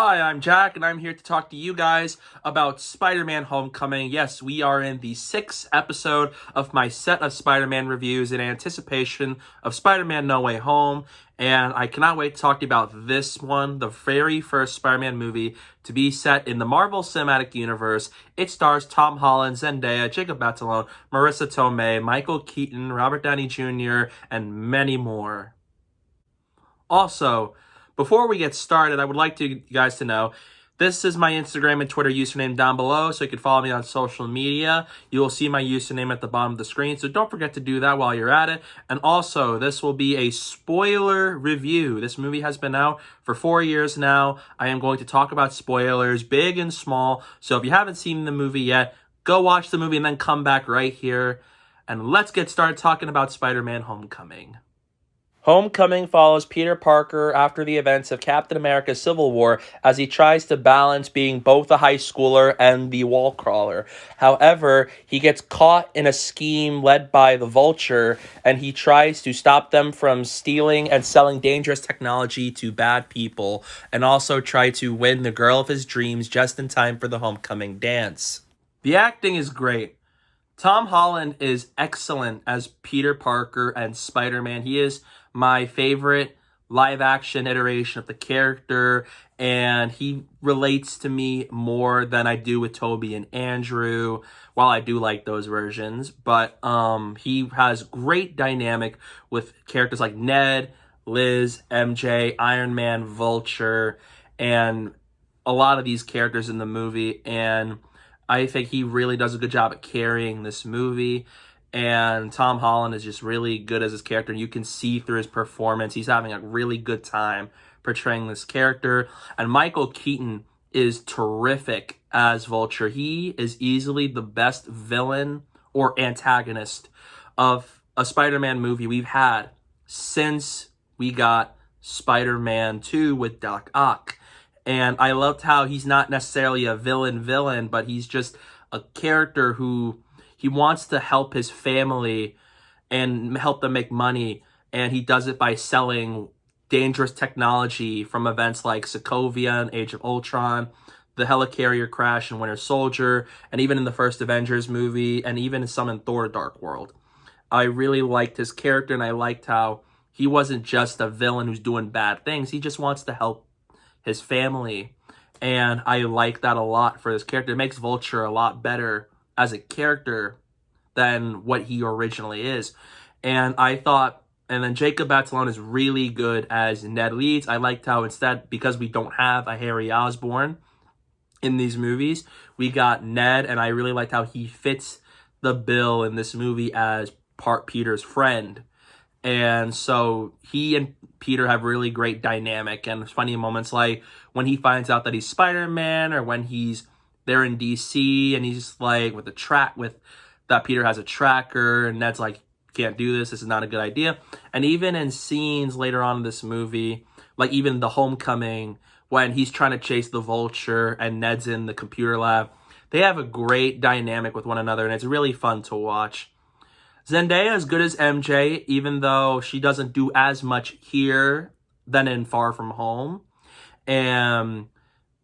Hi, I'm Jack, and I'm here to talk to you guys about Spider-Man Homecoming. Yes, we are in the 6th episode of my set of Spider-Man reviews in anticipation of Spider-Man No Way Home, and I cannot wait to talk to you about this one, the very first Spider-Man movie to be set in the Marvel Cinematic Universe. It stars Tom Holland, Zendaya, Jacob Batalon, Marisa Tomei, Michael Keaton, Robert Downey Jr., and many more. Also, before we get started, I would like you guys to know this is my Instagram and Twitter username down below, so you can follow me on social media. You will see my username at the bottom of the screen, so don't forget to do that while you're at it. And also, this will be a spoiler review. This movie has been out for 4 years now. I am going to talk about spoilers, big and small. So if you haven't seen the movie yet, go watch the movie and then come back right here. And let's get started talking about Spider-Man Homecoming. Homecoming follows Peter Parker after the events of Captain America's Civil War as he tries to balance being both a high schooler and the wall crawler. However, he gets caught in a scheme led by the Vulture, and he tries to stop them from stealing and selling dangerous technology to bad people, and also try to win the girl of his dreams just in time for the homecoming dance. The acting is great. Tom Holland is excellent as Peter Parker and Spider-Man. He is my favorite live-action iteration of the character, and he relates to me more than I do with Tobey and Andrew, while I do like those versions. But he has great dynamic with characters like Ned, Liz, MJ, Iron Man, Vulture, and a lot of these characters in the movie, and I think he really does a good job at carrying this movie, and Tom Holland is just really good as his character. You can see through his performance, he's having a really good time portraying this character, and Michael Keaton is terrific as Vulture. He is easily the best villain or antagonist of a Spider-Man movie we've had since we got Spider-Man 2 with Doc Ock. And I loved how he's not necessarily a villain, but he's just a character who he wants to help his family and help them make money. And he does it by selling dangerous technology from events like Sokovia and Age of Ultron, the helicarrier crash in Winter Soldier, and even in the first Avengers movie, and even some in Thor Dark World. I really liked his character, and I liked how he wasn't just a villain who's doing bad things. He just wants to help his family, and I like that a lot for this character. It makes Vulture a lot better as a character than what he originally is. And I thought, and then Jacob Batalon is really good as Ned Leeds. I liked how instead, because we don't have a Harry Osborn in these movies, we got Ned, and I really liked how he fits the bill in this movie as part Peter's friend. And so he and Peter have really great dynamic, and funny moments like when he finds out that he's Spider-Man, or when he's there in DC and he's like with that Peter has a tracker, and Ned's like, can't do this is not a good idea. And even in scenes later on in this movie, like even the homecoming, when he's trying to chase the Vulture and Ned's in the computer lab, they have a great dynamic with one another, and it's really fun to watch. Zendaya is good as MJ, even though she doesn't do as much here than in Far From Home. And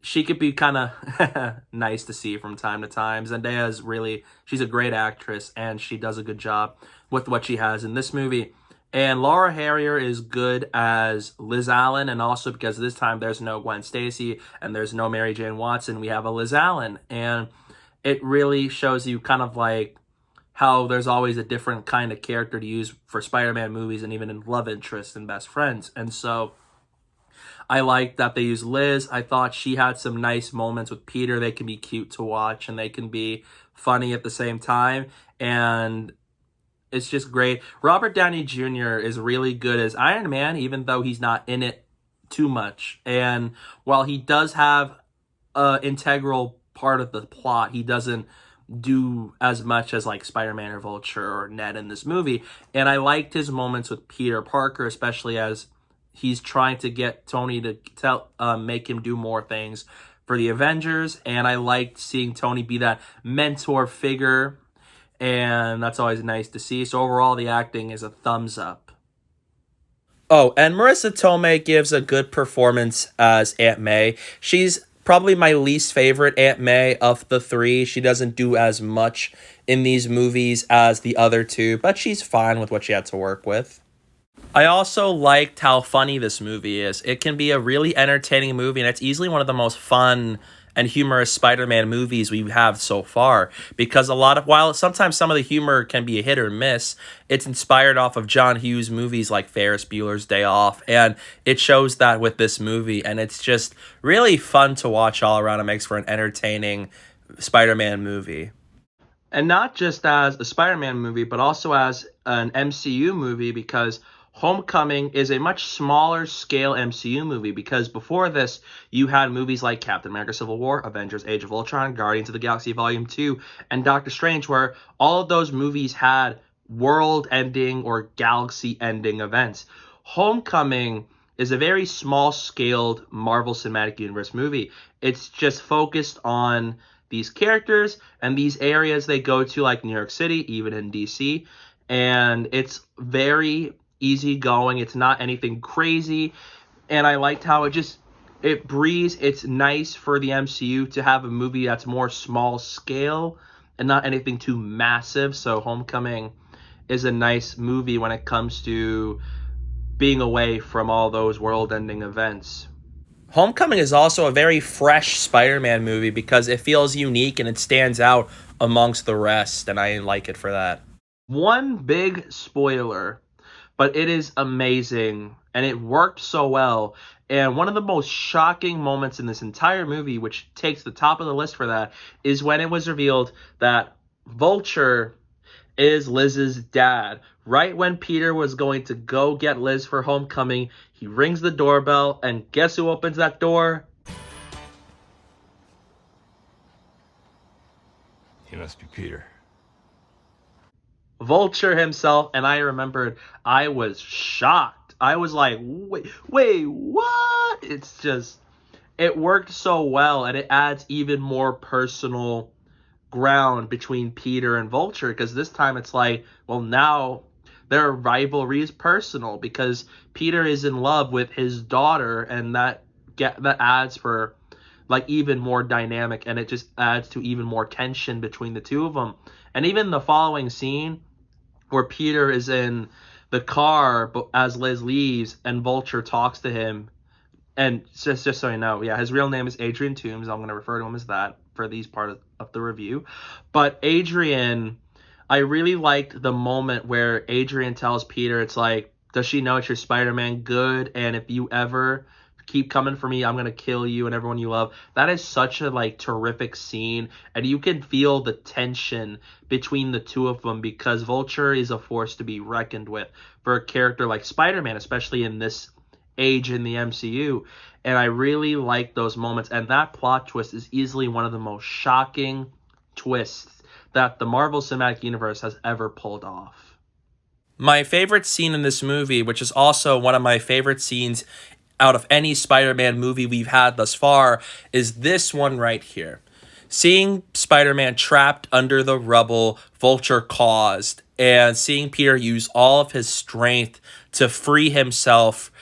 she could be kind of nice to see from time to time. Zendaya is she's a great actress, and she does a good job with what she has in this movie. And Laura Harrier is good as Liz Allen, and also because this time there's no Gwen Stacy and there's no Mary Jane Watson, we have a Liz Allen. And it really shows you kind of like how there's always a different kind of character to use for Spider-Man movies, and even in love interest and best friends. And so I like that they use Liz. I thought she had some nice moments with Peter. They can be cute to watch, and they can be funny at the same time. And it's just great. Robert Downey Jr. is really good as Iron Man, even though he's not in it too much. And while he does have an integral part of the plot, he doesn't do as much as like Spider-Man or Vulture or Ned in this movie. And I liked his moments with Peter Parker, especially as he's trying to get Tony to make him do more things for the Avengers. And I liked seeing Tony be that mentor figure, and that's always nice to see. So overall, the acting is a thumbs up. Oh, and Marisa Tomei gives a good performance as Aunt May. She's probably my least favorite Aunt May of the three. She doesn't do as much in these movies as the other two, but she's fine with what she had to work with. I also liked how funny this movie is. It can be a really entertaining movie, and it's easily one of the most fun and humorous Spider-Man movies we have so far. Because while sometimes some of the humor can be a hit or miss, it's inspired off of John Hughes movies like Ferris Bueller's Day Off, and it shows that with this movie, and it's just really fun to watch all around. It makes for an entertaining Spider-Man movie. And not just as a Spider-Man movie, but also as an MCU movie, because Homecoming is a much smaller scale MCU movie, because before this, you had movies like Captain America Civil War, Avengers Age of Ultron, Guardians of the Galaxy Volume 2, and Doctor Strange, where all of those movies had world-ending or galaxy-ending events. Homecoming is a very small-scaled Marvel Cinematic Universe movie. It's just focused on these characters and these areas they go to, like New York City, even in DC, and it's very easygoing. It's not anything crazy, and I liked how it breathes. It's nice for the MCU to have a movie that's more small scale and not anything too massive. So Homecoming is a nice movie when it comes to being away from all those world-ending events. Homecoming is also a very fresh Spider-Man movie because it feels unique and it stands out amongst the rest, and I like it for that. One big spoiler, but it is amazing and it worked so well. And one of the most shocking moments in this entire movie, which takes the top of the list for that, is when it was revealed that Vulture is Liz's dad. Right when Peter was going to go get Liz for Homecoming, he rings the doorbell, and guess who opens that door? He must be Peter. Vulture himself. And I remembered I was shocked. I was like, wait, what? It worked so well, and it adds even more personal ground between Peter and Vulture, because this time it's like, well, now their rivalry is personal because Peter is in love with his daughter, and that adds for like even more dynamic, and it just adds to even more tension between the two of them. And even the following scene where Peter is in the car as Liz leaves and Vulture talks to him, and just so you know, yeah, his real name is Adrian Toomes. I'm going to refer to him as that for these part of the review. But Adrian, I really liked the moment where Adrian tells Peter, it's like, does she know it's your Spider-Man? Good. And if you ever keep coming for me, I'm going to kill you and everyone you love. That is such a like terrific scene. And you can feel the tension between the two of them, because Vulture is a force to be reckoned with for a character like Spider-Man, especially in this age in the MCU. And I really like those moments, and that plot twist is easily one of the most shocking twists that the Marvel Cinematic Universe has ever pulled off. My favorite scene in this movie, which is also one of my favorite scenes out of any Spider-Man movie we've had thus far, is this one right here. Seeing Spider-Man trapped under the rubble Vulture caused, and seeing Peter use all of his strength to free himself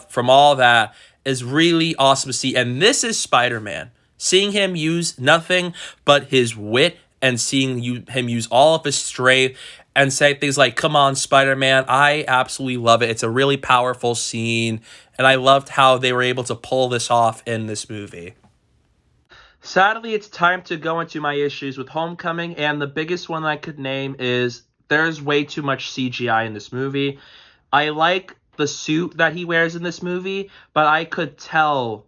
from all that is really awesome to see. And this is Spider-Man. Seeing him use nothing but his wit, and seeing him use all of his strength and say things like, come on, Spider-Man. I absolutely love it. It's a really powerful scene, and I loved how they were able to pull this off in this movie. Sadly, it's time to go into my issues with Homecoming, and the biggest one I could name is there's way too much CGI in this movie. I like the suit that he wears in this movie, but I could tell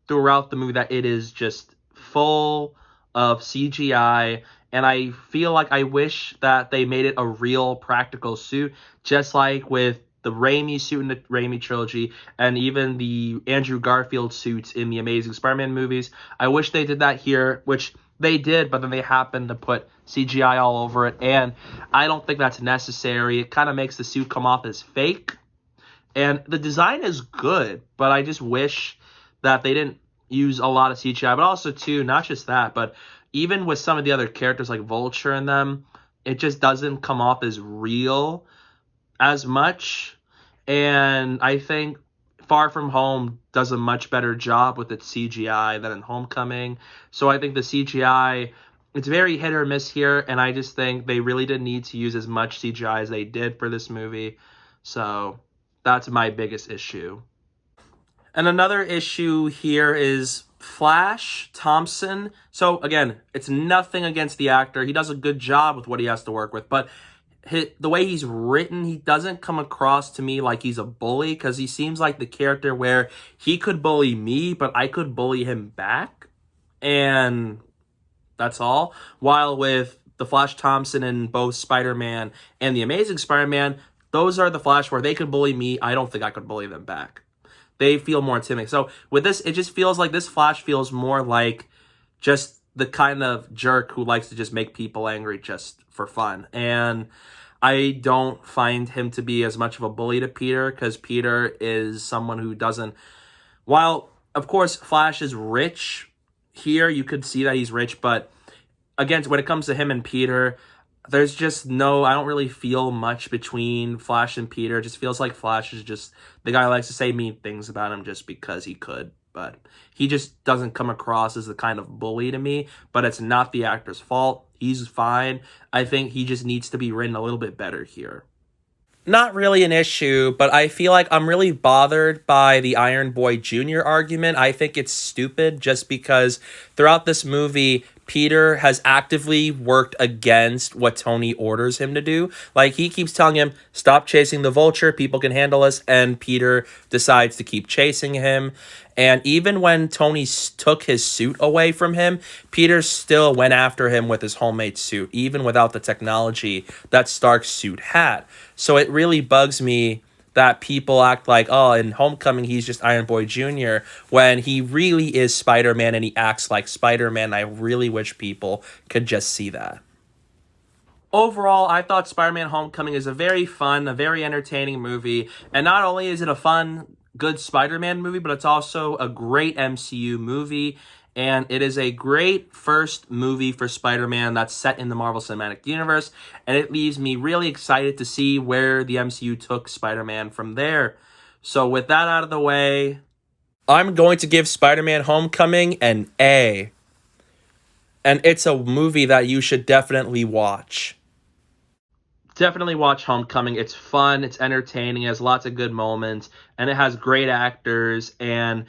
throughout the movie that it is just full of CGI, and I feel like I wish that they made it a real practical suit, just like with the Raimi suit in the Raimi trilogy, and even the Andrew Garfield suits in the Amazing Spider-Man movies. I wish they did that here, which they did, but then they happened to put CGI all over it, and I don't think that's necessary. It kind of makes the suit come off as fake. And the design is good, but I just wish that they didn't use a lot of CGI. But also, too, not just that, but even with some of the other characters like Vulture in them, it just doesn't come off as real as much. And I think Far From Home does a much better job with its CGI than in Homecoming. So I think the CGI, it's very hit or miss here, and I just think they really didn't need to use as much CGI as they did for this movie. So that's my biggest issue. And another issue here is Flash Thompson. So again, it's nothing against the actor. He does a good job with what he has to work with, but the way he's written, he doesn't come across to me like he's a bully, because he seems like the character where he could bully me, but I could bully him back, and that's all. While with the Flash Thompson in both Spider-Man and The Amazing Spider-Man, those are the Flash where they could bully me. I don't think I could bully them back. They feel more intimidating. So with this, it just feels like this Flash feels more like just the kind of jerk who likes to just make people angry just for fun. And I don't find him to be as much of a bully to Peter, because Peter is someone who doesn't... While, of course, Flash is rich here, you could see that he's rich, but again, when it comes to him and Peter, there's just no... I don't really feel much between Flash and Peter. It just feels like Flash is just the guy who likes to say mean things about him just because he could. But he just doesn't come across as the kind of bully to me. But it's not the actor's fault. He's fine. I think he just needs to be written a little bit better here. Not really an issue, but I feel like I'm really bothered by the Iron Boy Jr. argument. I think it's stupid just because throughout this movie, Peter has actively worked against what Tony orders him to do. Like, he keeps telling him, stop chasing the Vulture, people can handle us, and Peter decides to keep chasing him. And even when Tony took his suit away from him, Peter still went after him with his homemade suit, even without the technology that Stark's suit had. So it really bugs me that people act like, oh, in Homecoming, he's just Iron Boy Jr., when he really is Spider-Man and he acts like Spider-Man. I really wish people could just see that. Overall, I thought Spider-Man Homecoming is a very fun, a very entertaining movie. And not only is it a fun, good Spider-Man movie, but it's also a great MCU movie. And it is a great first movie for Spider-Man that's set in the Marvel Cinematic Universe. And it leaves me really excited to see where the MCU took Spider-Man from there. So with that out of the way, I'm going to give Spider-Man Homecoming an A. And it's a movie that you should definitely watch. Definitely watch Homecoming. It's fun, it's entertaining, it has lots of good moments, and it has great actors. And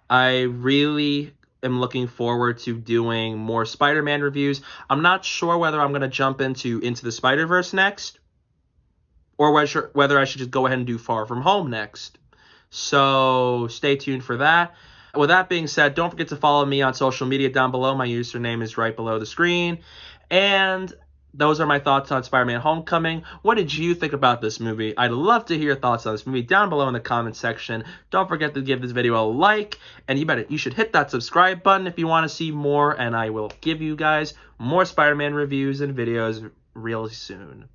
I really am looking forward to doing more Spider-Man reviews. I'm not sure whether I'm going to jump into the Spider-Verse next, or whether I should just go ahead and do Far From Home next. So stay tuned for that. With that being said, don't forget to follow me on social media down below. My username is right below the screen. And those are my thoughts on Spider-Man Homecoming. What did you think about this movie? I'd love to hear your thoughts on this movie down below in the comment section. Don't forget to give this video a like, and you should hit that subscribe button if you want to see more, and I will give you guys more Spider-Man reviews and videos real soon.